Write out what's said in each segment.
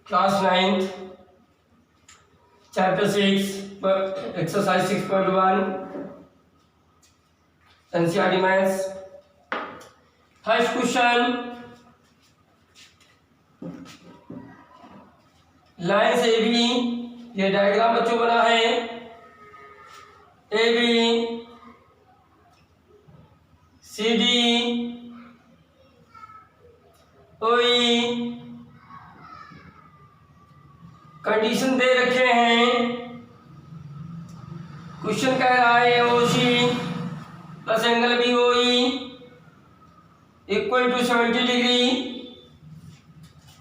Class 9 chapter 6 exercise 6.1 NCERT maths. First question, line A B, ये diagram बच्चों बना है। A B C D O E condition दे रखे हैं। क्वेश्चन कह रहा है O C plus angle B O E equal to 70 degree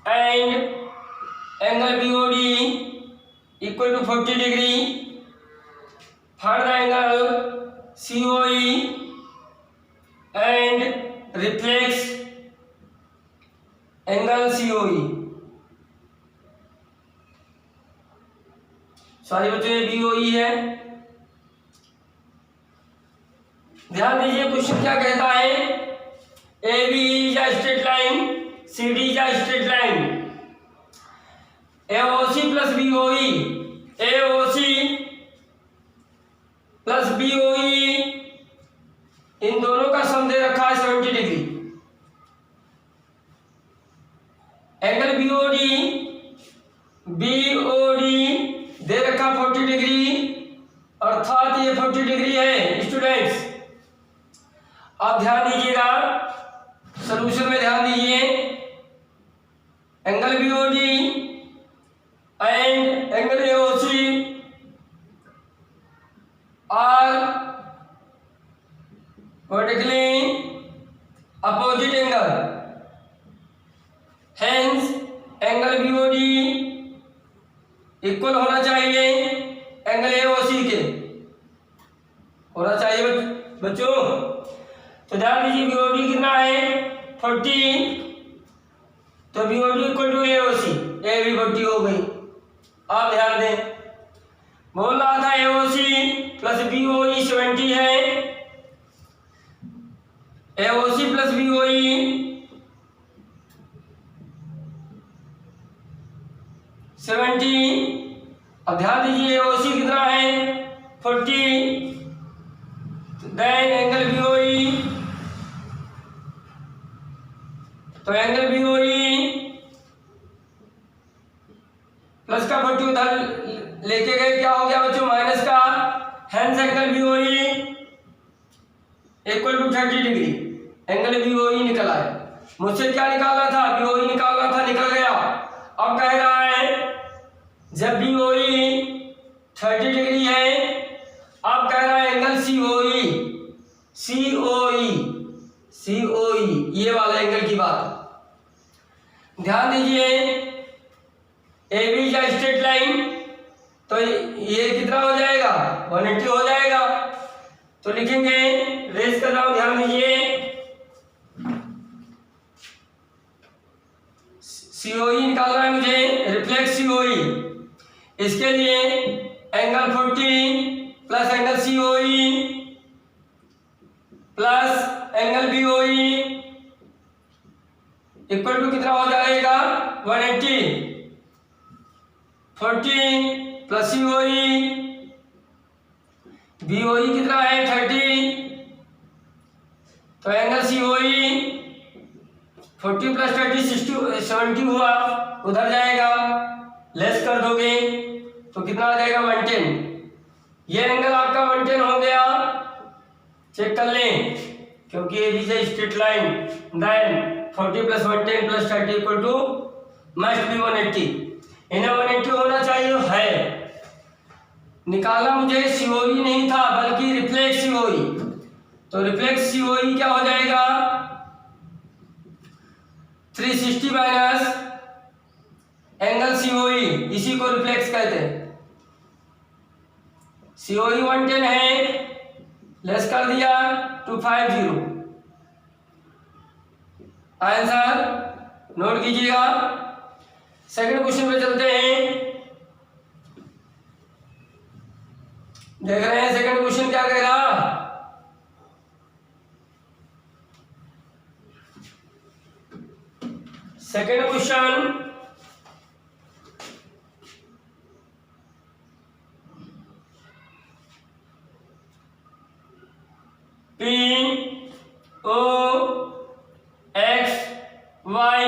and angle B O D equal to 40 degree. Find the angle C O E and reflex angle C O E. Sorry बच्चों, ये B O ई है। ध्यान दीजिए question क्या कहता है। A B is a straight line, C D is a straight line. A O C plus B O E, A O C plus B O E, इन दोनों का सम दे रखा है 70 degree. Angle B O D दे रखा 40 degree, अर्थात ये 40 डिग्री है स्टूडेंट्स। आप ध्यान दीजिएगा, सॉल्यूशन में ध्यान दीजिए। Angle B O D and angle A O C are vertically opposite angle, hence angle B O D equal होना चाहिए एंगल ए ओ सी के, होना चाहिए बच्चों। तो ध्यान दीजिए बी ओ डी कितना है 40, तो B O D equal to A O C, A भी 40 हो गई। आप ध्यान दें, बोल रहा था ए O C plus B O E 70 है। A O C plus B O E 70। अब ध्यान दीजिए ओ सी कितना है 40, then angle B O E, तो angle B O E plus का 40 उधर लेके गए, क्या हो गया बच्चों माइनस का, hence angle B O E equal to 30 degree. Angle B O E निकल आया। मुझसे क्या निकालना था, बी ओ ई निकालना था, निकल गया। अब कह रहा है जब बी ओ ई 30 डिग्री है, अब कह रहा है एंगल सी ओ ई, सी ओ ई, सी ओ ई, ये वाला एंगल की बात। ध्यान दीजिए ए बी या स्ट्रेट लाइन, तो ये कितना हो जाएगा 180 हो जाएगा। तो लिखेंगे, रेस कर रहा हूं, ध्यान दीजिए। सीओई निकालना है मुझे, रिफ्लेक्स सीओई। इसके लिए angle 40 plus angle COE plus angle BOE equal to कितना हो जाएगा 180। 40 प्लस सीओई, बीओई कितना है 30, तो एंगल सीओई 40 प्लस 30 60 70 हुआ, उधर जाएगा, लेस कर दोगे तो कितना आ जाएगा 110। ये एंगल आपका 110 हो गया, चेक कर लें, क्योंकि ये भी straight line. Then 40 plus 110 plus 30 equal to must be 180। इन्हें 180 होना चाहिए, है। निकालना मुझे सीओई नहीं था बल्कि रिफ्लेक्स सीओई। तो रिफ्लेक्स सीओई क्या हो जाएगा 360 माइनस एंगल सीओई, इसी को रिफ्लेक्स कहते हैं। सीओई 110 है, लेस कर दिया 250। आंसर नोट कीजिएगा। सेकंड क्वेश्चन पे चलते हैं। देख रहे हैं सेकंड क्वेश्चन क्या कह रहा। Second question, P O X Y,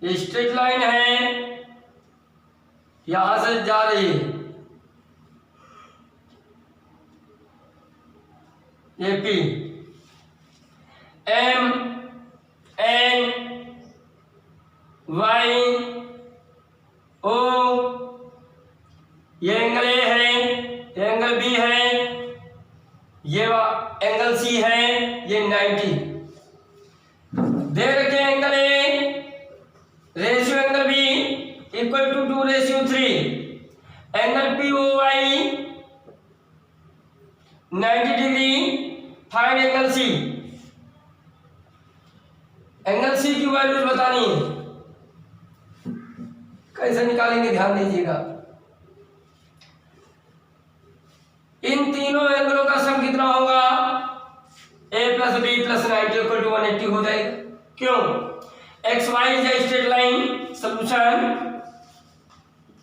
ये स्ट्रेट लाइन है, यहां से जा रही है, ये P M N Y O, ये एंगल ए है, ये एंगल बी है, ये एंगल सी है, ये 90 दे रखे। Angle A ratio angle B equal to 2:3। Angle P O Y 90 degree. Find angle C. Angle C की वैल्यूज बतानी है, कैसे निकालेंगे ध्यान दीजिएगा। इन तीनों एंगलों का सम कितना होगा? a plus B plus 90 equal to 180 हो जाएगा। क्यों? X Y is a straight line. Solution,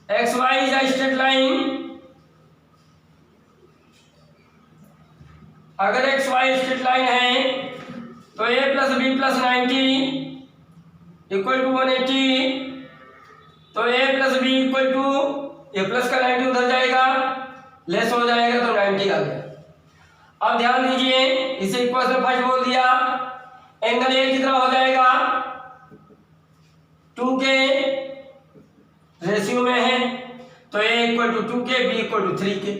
X Y is a straight line. अगर एक्स वाई स्ट्रेट लाइन है तो a plus B plus 90 equal to 180, तो a plus B equal to, A plus का 90 उधर जाएगा, लेस हो जाएगा, तो 90 आ गया। अब ध्यान दीजिए, इसे इक्वेशन फर्स्ट बोल दिया। एंगल ए कितना हो जाएगा? 2 के रेशियो में है, तो a इक्वल टू 2 के, b इक्वल टू 3 के।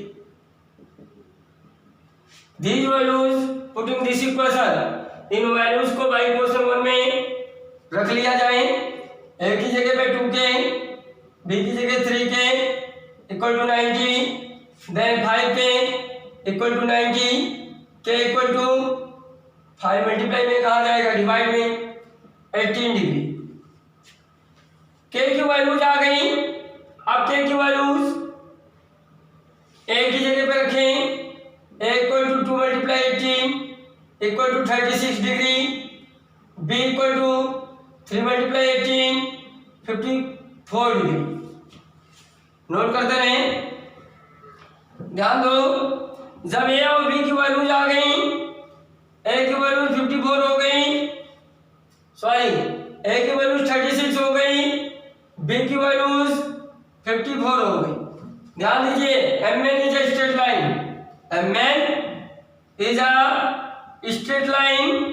These values, putting this equation, in values को बाई इक्वेशन 1 में रख लिया जाए। a की जगह पे 2 के, b की जगह 3 के इक्वल टू 90, देन 5 के इक्वल टू 90, के इक्वल टू 5 मल्टीप्लाई में कहा जाएगा, डिवाइड में 18 डिग्री। के की वैल्यूज आ गई। अब के की वैल्यूज a की जगह पे रखें, a equal to 2 multiply 18 equal to 36 degree, b equal to 3 multiply 18 54 degree. Note करते रहें, ध्यान दो। जब a और b की वैल्यूज आ गई, a की वैल्यूज 54 हो गई, सॉरी a की वैल्यूज 36 हो गई, b की वैल्यूज 54 हो गई। ध्यान दीजिए, mn is a straight line, mn is a straight line,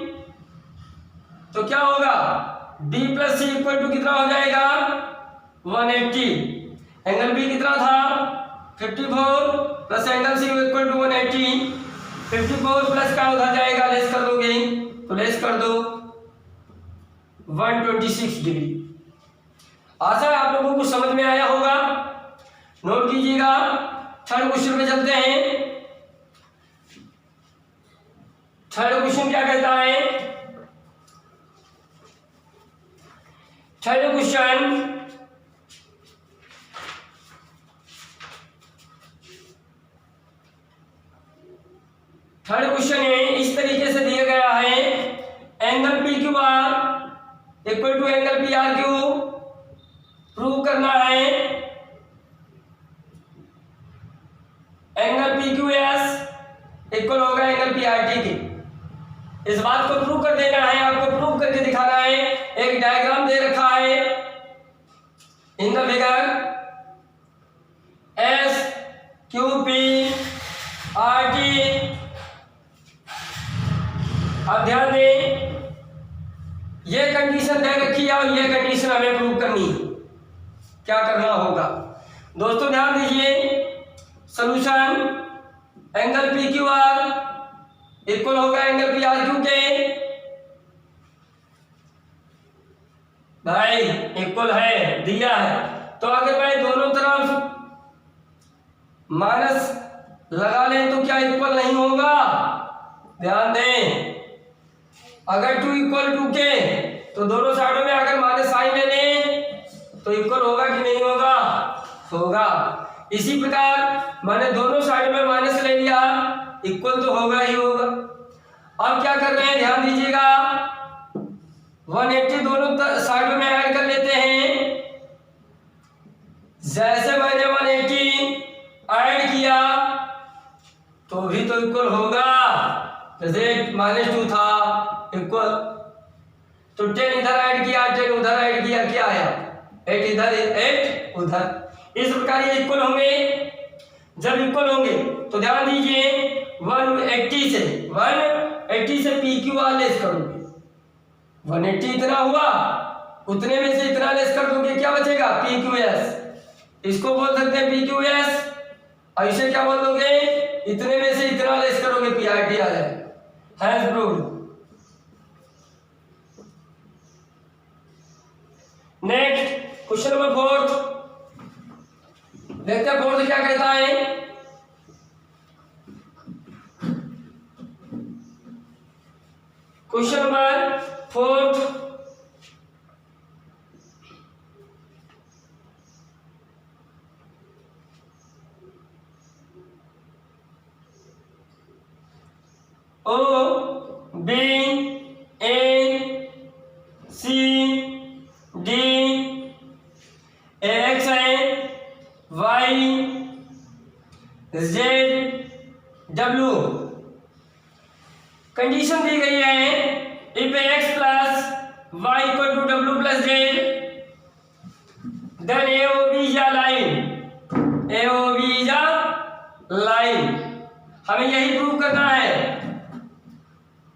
तो क्या होगा? b plus C equal to कितना हो जाएगा? 180। एंगल b कितना था? 54 plus angle C equal to 180। 54 plus का उधर जाएगा, लेस कर दोगे, तो लेस कर दो 126 डिग्री। आशा है आप लोगों को समझ में आया होगा। नोट कीजिएगा। थर्ड क्वेश्चन पे चलते हैं। थर्ड क्वेश्चन क्या कहता है? थर्ड क्वेश्चन, थर्ड क्वेश्चन में इस तरीके से दिया गया है, angle P Q R equal to angle P R Q prove करना है। Angle P Q S equal होगा एंगल पी आर टी के। इस बात को प्रूव कर देना है, आपको प्रूव करके दिखाना है। एक डायग्राम दे रखा है in the figure, S Q P R T. अब ध्यान दें, ये कंडीशन दे रखी है और ये कंडीशन हमें प्रूव करनी है। क्या करना होगा दोस्तों? ध्यान दीजिए। Solution, angle P Q R equal होगा एंगल पी आर क्यू के। भाई इक्वल है, दिया है, तो अगर मैं दोनों तरफ माइनस लगा लें तो क्या इक्वल नहीं होगा? ध्यान दें, अगर 2 इक्वल 2 के तो दोनों साइडों में अगर माइनस साइन ले लें तो इक्वल होगा कि नहीं होगा? होगा। इसी प्रकार मैंने दोनों साइड में माइनस ले लिया, इक्वल तो होगा ही होगा। अब क्या कर रहे हैं? ध्यान दीजिएगा। 180 दोनों साइडों में ऐड कर लेते हैं। जैसे मैंने 180 ऐड किया तो भी तो इक्वल होगा। जैसे -2 था इक्वल, तो 10 इधर ऐड किया 10 उधर ऐड किया, क्या आया 8 इधर 8 उधर। इस प्रकार ये इक्वल होंगे। जब इक्वल होंगे तो ध्यान दीजिए 180 से PQR लेस करोगे, 180 इतना हुआ, उतने में से इतना लेस कर दोगे, क्या बचेगा PQS। इसको बोल सकते हैं PQS, और इसे क्या बोल दोगे, इतने में से इतना लेस करोगे PRT आ जाएगा। Has proved. Next question number 4 देखते हैं। 4 क्या कहता है, क्वेश्चन नंबर 4 AX है, Y Z W। कंडीशन दी गई है if x plus y equal to w plus z then AOB is a line, AOB is a line. हमें यही प्रूव करना है।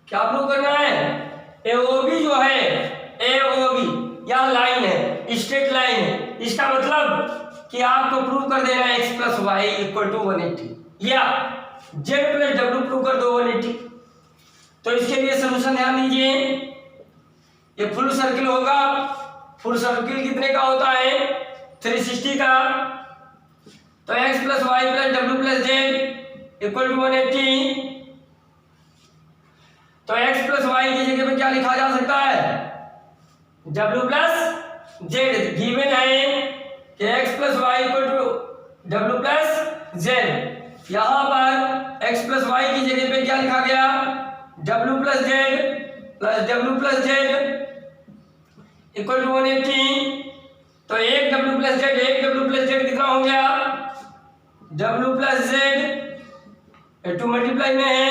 क्या प्रूव करना है, AOB जो है, AOB या लाइन है, स्ट्रेट लाइन है। इसका मतलब कि आपको प्रूव कर देना है x plus Y equal to 180 या z प्लस w प्रूव कर दो 180। तो इसके लिए सोल्यूशन ध्यान दीजिए, ये फुल सर्किल होगा। फुल सर्किल कितने का होता है, 360 का। तो x plus Y plus w plus z equal to 180। तो x प्लस वाई की जगह पे क्या लिखा जा सकता है, w प्लस z। गिवन है कि x plus Y equal to w plus z। यहां पर x प्लस वाई की जगह पे क्या लिखा गया, w plus z plus w plus z equal to 180। तो एक w प्लस z कितना हो गया, w plus z to multiply में है।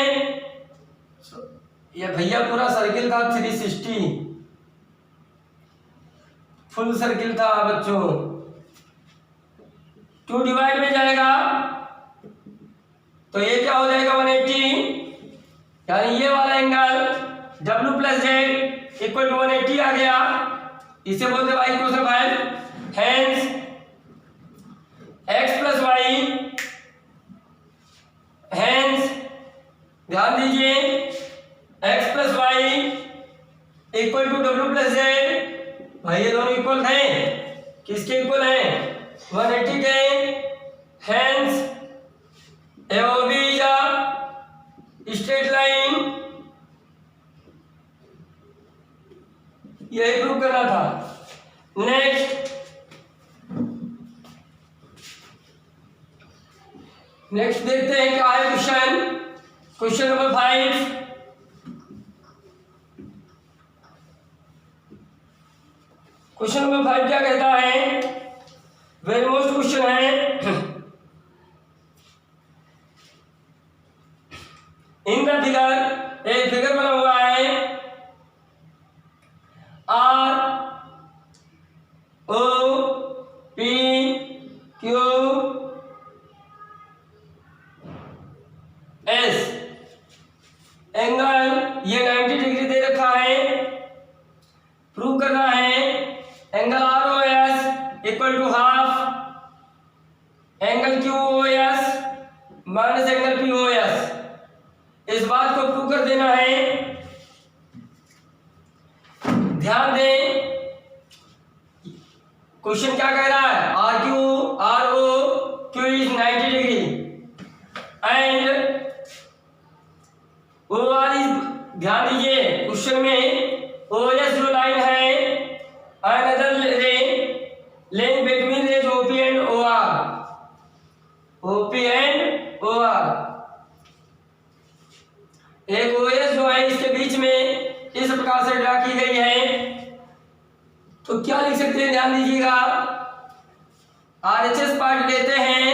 ये भैया पूरा सर्किल था 360, फुल सर्किल था बच्चों। 2 डिवाइड में जाएगा तो ये क्या हो जाएगा 180, यानी ये वाला angle w plus z equal to 180 आ गया। इसे बोलते y equal to 5। Hence x plus Y, hence ध्यान दीजिए x plus Y equal to w plus z। भाई ये दोनों इक्वल थे, किसके इक्वल हैं, 180 के। हेंस AOB या स्ट्रेट लाइन, यही प्रूव करना था। नेक्स्ट देखते हैं क्या है question. Question number 5। Question number 5 क्या कहता है, वेरी मोस्ट क्वेश्चन है। इन द फिगर, एक फिगर बना हुआ है, ROP Q S एंगल ये 90 डिग्री दे रखा है। प्रूव करना है angle ROS equal to half angle QOS minus angle POS। इस बात को प्रूव कर देना है। ध्यान दें क्वेश्चन क्या कह रहा है, ROQ is 90 degree and OR is, ध्यान दीजिए क्वेश्चन में OS जो लाइन है another ray length between rays OP and OR, OP and OR। एक OS जो है इसके बीच में इस प्रकार से ड्रा की गई है। तो क्या लिख सकते हैं, ध्यान दीजिएगा, RHS पार्ट लेते हैं,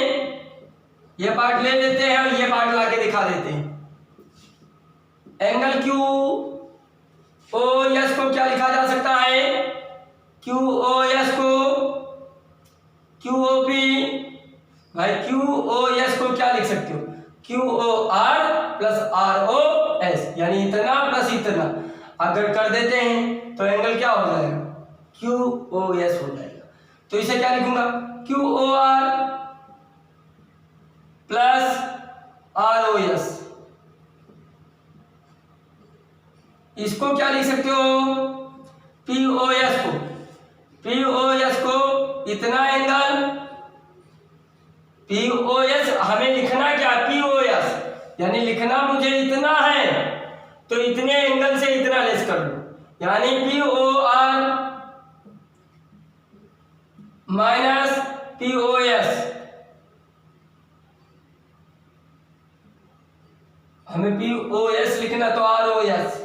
ये पार्ट ले लेते हैं और ये पार्ट लाके दिखा देते हैं। एंगल क्यू ओ एस को क्या लिखा जा सकता है? क्यू ओ एस को क्यू ओ पी, भाई क्यू ओ एस को क्या लिख सकते हो? Q O R plus R O S, यानी इतना प्लस इतना अगर कर देते हैं तो एंगल क्या हो जाएगा? क्यू ओ एस हो जाएगा। तो इसे क्या लिखूंगा? Q O R plus R O S. इसको क्या लिख सकते हो? पी ओ एस को, पी ओ एस को इतना एंगल, पी ओ एस हमें लिखना क्या? पी ओ एस यानी लिखना मुझे इतना है, तो इतने एंगल से इतना लेस कर दो, यानी P O R minus P O S. हमें पी ओ एस लिखना तो आर ओ एस,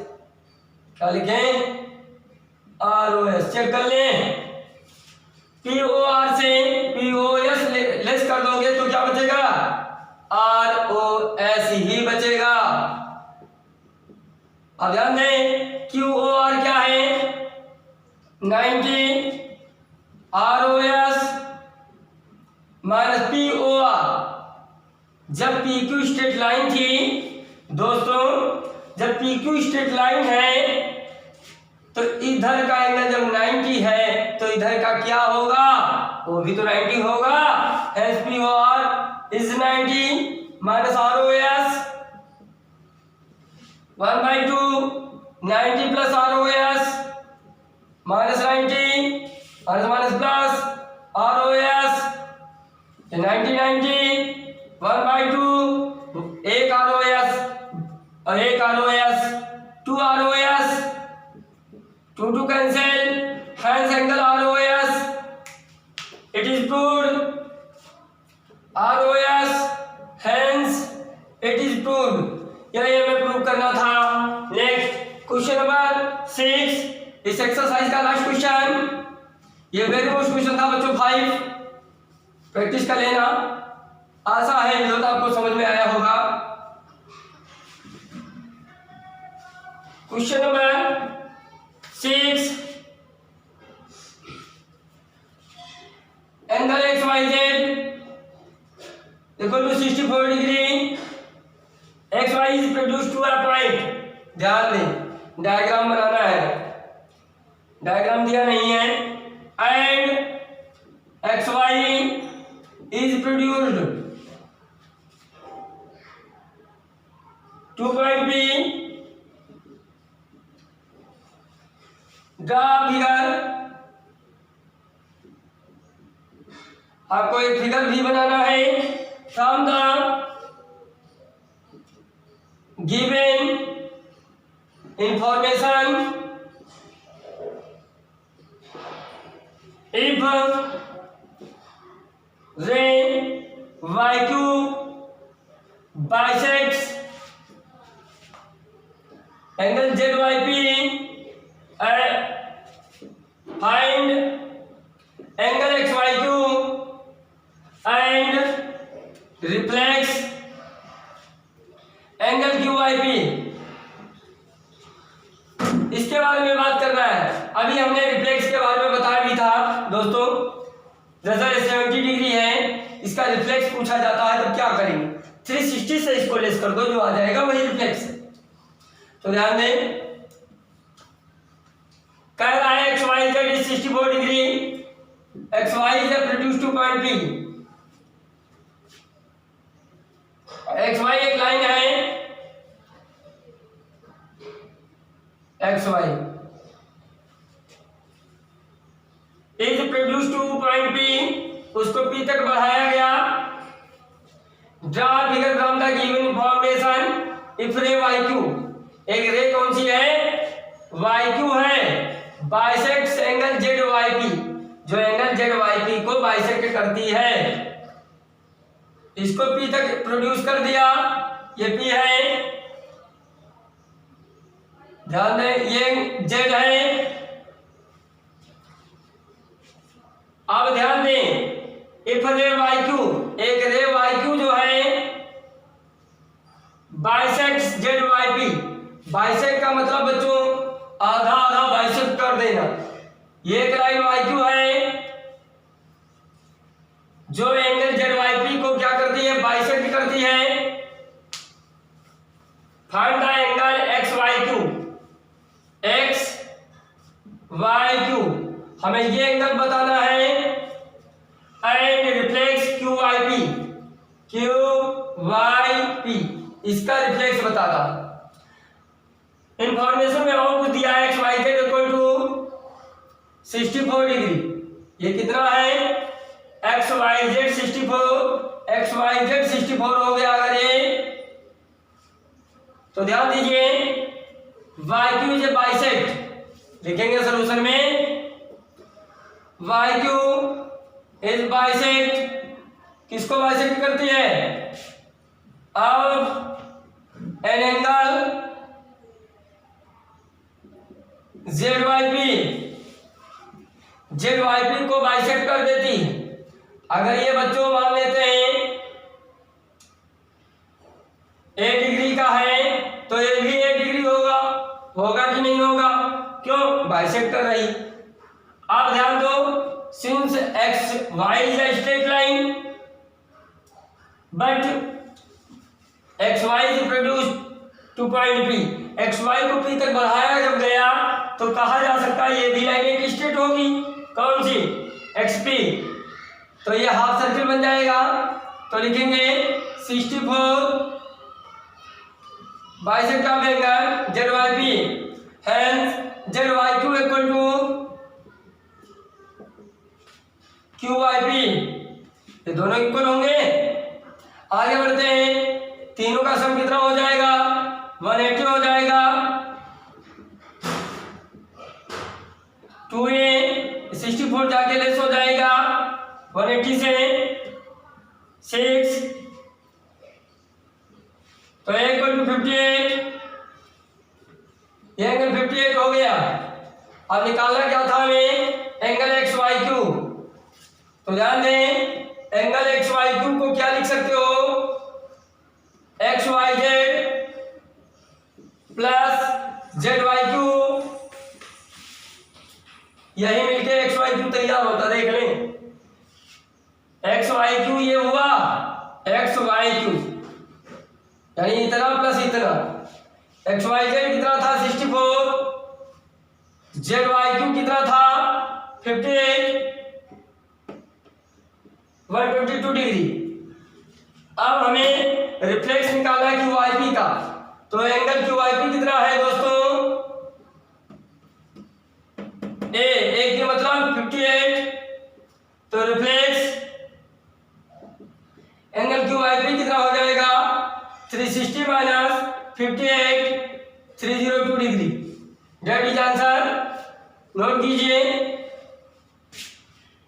क्या लिखें? Are O S. चेक कर लें, पी ओ आर से पी ओ एस लेस कर दोगे तो क्या बचेगा? आर ओ एस ही बचेगा। अब ध्यान दें, क्यू ओ आर क्या है? 90 R O S minus P O R. जब पी क्यू स्ट्रेट लाइन थी दोस्तों, जब पी क्यू स्ट्रेट लाइन है तो इधर का एंगल जब 90 है तो इधर का क्या होगा? वो भी तो 90 होगा। Hence P O R is 90 minus R O S 1/2 90 plus R O S minus 90 minus plus R O S 90 1/2 एक आर ओ एस और एक R O S 2 R O S 2 cancel, hence angle ROS it is proved, ROS hence it is proved। यही हमें prove करना था। Next question number 6, इस exercise का last question, ये वेरी मोस्ट क्वेश्चन था बच्चों 5, प्रैक्टिस कर लेना। आशा है जो आपको समझ में आया होगा। Question number 6, angle X Y Z equal to 64 degree, X Y is produce to a point. ध्यान दें, डायग्राम बनाना है, डायग्राम दिया नहीं है। And X Y is produced to point B, draw figure. आपको एक फिगर भी बनाना है from the given information. If ray Y Q bisects angle Z Y P, find angle XYQ and reflex angle QYP। इसके बारे में बात करना है। अभी हमने रिफ्लेक्स के बारे में बताया भी था दोस्तों। जैसा 70 डिग्री है, इसका रिफ्लेक्स पूछा जाता है तो क्या करेंगे? 360 से इसको लेस कर दो, जो आ जाएगा वही रिफ्लेक्स है। तो ध्यान दें, कह रहा है X Y Z is 64 degree, X Y is produce to point B. X Y एक लाइन है, X Y is produce to point B, उसको पी तक बढ़ाया गया। Draw figure from the given information if ray Y Q, एक ray कौन सी है? वाई क्यू है, bisects angle Z Y P, जो एंगल जेड वाई पी को बाइसेक्ट करती है। इसको पी तक प्रोड्यूस कर दिया, ये पी है, ध्यान दें ये जेड है। अब ध्यान दें, इफ रे वाई क्यू, एक रे वाई क्यू जो है bisects Z Y P, bisect का मतलब बच्चों आधा आधा बाइसेक्ट कर देना। ये एक लाइन वाई क्यू है जो एंगल जेड वाई पी को क्या करती है, बाइसेक्ट करती है। Find the angle X Y Q, X Y Q, हमें ये एंगल बताना है। And reflex Q Y P, Q Y P, इसका रिफ्लेक्स बताना। इंफॉर्मेशन में और कुछ दिया है, X Y Z equal to 64 degree. ये कितना है, X Y Z 64, X Y Z 64 हो गया अगर ये, तो ध्यान दीजिए Y Q is a bisect, लिखेंगे सोल्यूशन में वाई क्यू इज बाइसेक्ट, किसको बाइसेक्ट करती है, अब an angle Z Y P, Z Y P को बाइसेक्ट कर देती। अगर ये बच्चों मान लेते हैं 8 डिग्री का है तो ये भी 8 डिग्री होगा, होगा कि नहीं होगा, क्यों, बाइसेक्ट कर रही। अब ध्यान दो, since X Y is a straight line but X Y is produced to point P, X Y को पी तक बढ़ाया जब गया तो कहा जा सकता है ये भी लाइन एक स्ट्रेट होगी, कौन सी, एक्स पी, तो ये हाफ सर्किल बन जाएगा। तो लिखेंगे 64 bisect of angle Z Y P, hence Z Y Q equal to Q Y P, ये दोनों इक्वल होंगे। आगे बढ़ते हैं, तीनों का सम कितना हो जाएगा, 180 हो जाएगा। 2a 64 जाके लेस हो जाएगा 180 से 6, तो इक्वल टू 58, ये एंगल 58 हो गया। अब निकालना क्या था हमें, एंगल एक्स वाई क्यू, तो ध्यान दें एंगल एक्स वाई क्यू को क्या लिख सकते हो, X Y Z plus Z Y Q, यही मिलके एक्स वाई क्यू तैयार होता, देख लें एक्स वाई क्यू ये हुआ एक्स वाई क्यू, यानी इतना प्लस इतना, एक्स वाई जेड कितना था 64, जेड वाई क्यू कितना था 58, 122 डिग्री। अब हमें रिफ्लेक्स निकालना है क्यू वाई पी का, तो एंगल क्यू वाई पी कितना है दोस्तों, ए के मतलब 58, तो reflex angle Q Y P कितना हो जाएगा 360 minus 58, 302 degree, that is answer. Note कीजिए,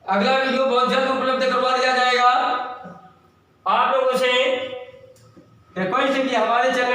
अगला वीडियो बहुत जल्द उपलब्ध करवा दिया जाएगा। आप लोगों से रिक्वेस्ट है कि हमारे चैनल